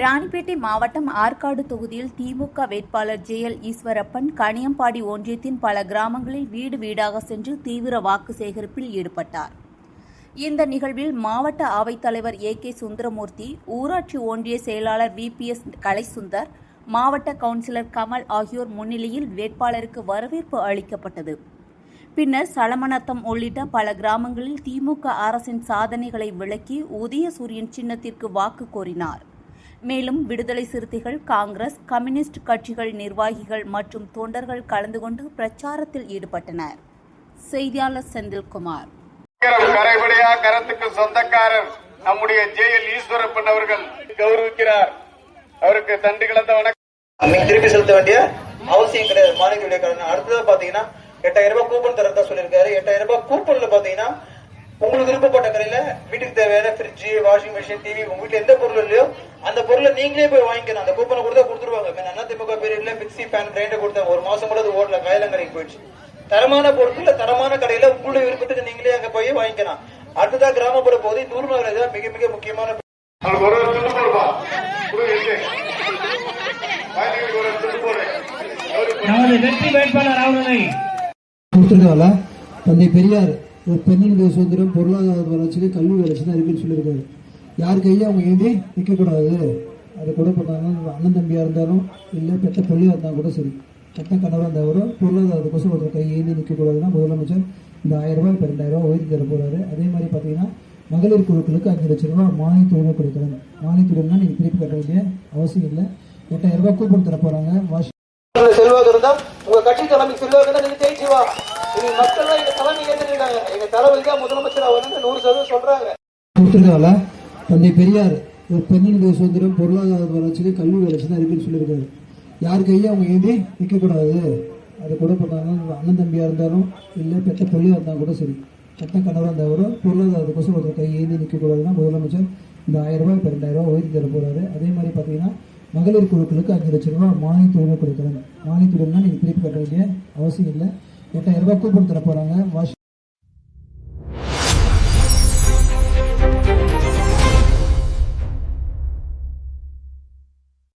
ராணிப்பேட்டை மாவட்டம் ஆற்காடு தொகுதியில் திமுக வேட்பாளர் ஜெயல் ஈஸ்வரப்பன் கனியம்பாடி ஒன்றியத்தின் பல கிராமங்களில் வீடு வீடாக சென்று தீவிர வாக்கு சேகரிப்பில் ஈடுபட்டார். இந்த நிகழ்வில் மாவட்ட அவைத்தலைவர் ஏ.கே. சுந்தரமூர்த்தி, ஊராட்சி ஒன்றிய செயலாளர் வி.பி.எஸ். கலைசுந்தர், மாவட்ட கவுன்சிலர் கமல் ஆகியோர் முன்னிலையில் வேட்பாளருக்கு வரவேற்பு அளிக்கப்பட்டது. பின்னர் சலமநத்தம் உள்ளிட்ட பல கிராமங்களில் திமுக அரசின் சாதனைகளை விளக்கி உதயசூரியன் சின்னத்திற்கு வாக்கு கோரினார். மேலும் விடுதலை சிறுத்தைகள், காங்கிரஸ், கம்யூனிஸ்ட் கட்சிகள் நிர்வாகிகள் மற்றும் தொண்டர்கள் கலந்து கொண்டு பிரச்சாரத்தில் ஈடுபட்டனர். செய்தியாளர் செந்தில்குமார். கரைபடியா கரத்துக்கு சொந்தக்காரர் நம்முடைய ஜெயல் ஈஸ்வரப்பன் அவர்கள் கௌரவிக்கிறார். அவருக்கு தண்டு கலந்த வணக்கம். திருப்பி செலுத்த வேண்டிய அவசியம் கிடையாது. மாநில அடுத்ததான் பாத்தீங்கன்னா 8000 ரூபாய் கூப்பன் தரதா சொல்லிருக்காரு. 8000 ரூபாய் கூப்பன்ல பாத்தீங்கன்னா உங்களுக்கு விருப்பப்பட்ட கடையில வீட்டுக்கு தேவையான ஃப்ரிட்ஜ், வாஷிங் மிஷின், டிவி, உங்க வீட்டுல எந்த பொருள் இல்லையோ அந்த பொருளை நீங்களே போய் வாங்கிக்கணும். அந்த கூப்பனை கொடுத்தா கொடுத்துருவாங்க. அதிமுக பீரியட்ல மிக்சி, ஃபேன், கிரைண்டர் கொடுத்தேன். ஒரு மாசம் கூட அது ஓடல, கையிலங்கரைக்கு போயிடுச்சு. தரமான பொருட்கள் தரமான கடையில உங்களுடைய விருப்பத்துக்கு நீங்களே அங்க போய் வாங்கிக்கலாம். அடுத்ததா கிராமப்புற பகுதி தூர்மலை மிக மிக முக்கியமான வெற்றி வேட்பாளர் அவர்களை தந்தை பெரியார் ஒரு பெண்ணினுடைய சுதந்திரம், பொருளாதார வளர்ச்சிக்கு, கல்வி வளர்ச்சி தான் இருக்குன்னு சொல்லியிருக்காரு. யார் கையில அவங்க ஏந்தி நிற்கக்கூடாது. அது கூட பண்ணாலும் அண்ணன் தம்பியா இருந்தாலும் இல்லை பெற்ற பிள்ளையா இருந்தாலும் கூட சரி, கட்ட கணவராக இருந்தாலும் பொருளாதாரத்துக்கோசம் ஒருத்தர் கை ஏந்தி நிற்கக்கூடாதுன்னா முதலமைச்சர் இந்த 1000 ரூபாய் 2000 ரூபாய் உயர்த்தி தர போறாரு. அதே மாதிரி பார்த்தீங்கன்னா மகளிர் குழுக்களுக்கு 5 லட்சம் ரூபாய் மானியத்துடன் கொடுக்குறாங்க. மானியத்துடன்னா நீங்க திருப்பி கட்ட வேண்டிய அவசியம் இல்லை. 8000 ரூபாய் கூப்பன் தர போறாங்க. செல்வாக்கு இருந்தா உங்க கட்சி தலைமை செல்வாக்கு இருந்தா நீங்க ஜெயிச்சுவா. மக்கள் எங்க தலைமை ஏற்றிருக்காங்க. எங்க தலைமைக்கு முதலமைச்சர் அவர் 100% சொல்றாங்க. தந்தை பெரியார் ஒரு பெண்ணினுடைய சுதந்திரம், பொருளாதார வளர்ச்சிக்கு, கல்வி வளர்ச்சி தான் இருக்குன்னு சொல்லியிருக்காரு. யார் கையும் அவங்க ஏந்தி நிற்கக்கூடாது. அது கூட பண்ணாலும் அண்ணன் தம்பியா இருந்தாலும் இல்லை பெற்ற பிள்ளையா இருந்தாலும் கூட சரி, கட்ட கணவராக இருந்தாலும் பொருளாதாரத்துக்கோசம் ஒருத்தர் கை ஏந்தி நிற்கக்கூடாதுன்னா முதலமைச்சர் இந்த 1000 ரூபாய் 2000 ரூபாய் உயர்த்தி தர போறாரு. அதே மாதிரி பார்த்தீங்கன்னா மகளிர் குழுக்களுக்கு 5 லட்சம் ரூபாய் மானியத்துடன் கொடுக்குறாங்க. மானியத்துடன்னா நீங்க திருப்பி கட்ட வேண்டிய அவசியம் இல்லை. 8000 ரூபாய் கூப்பன் தர போறாங்க.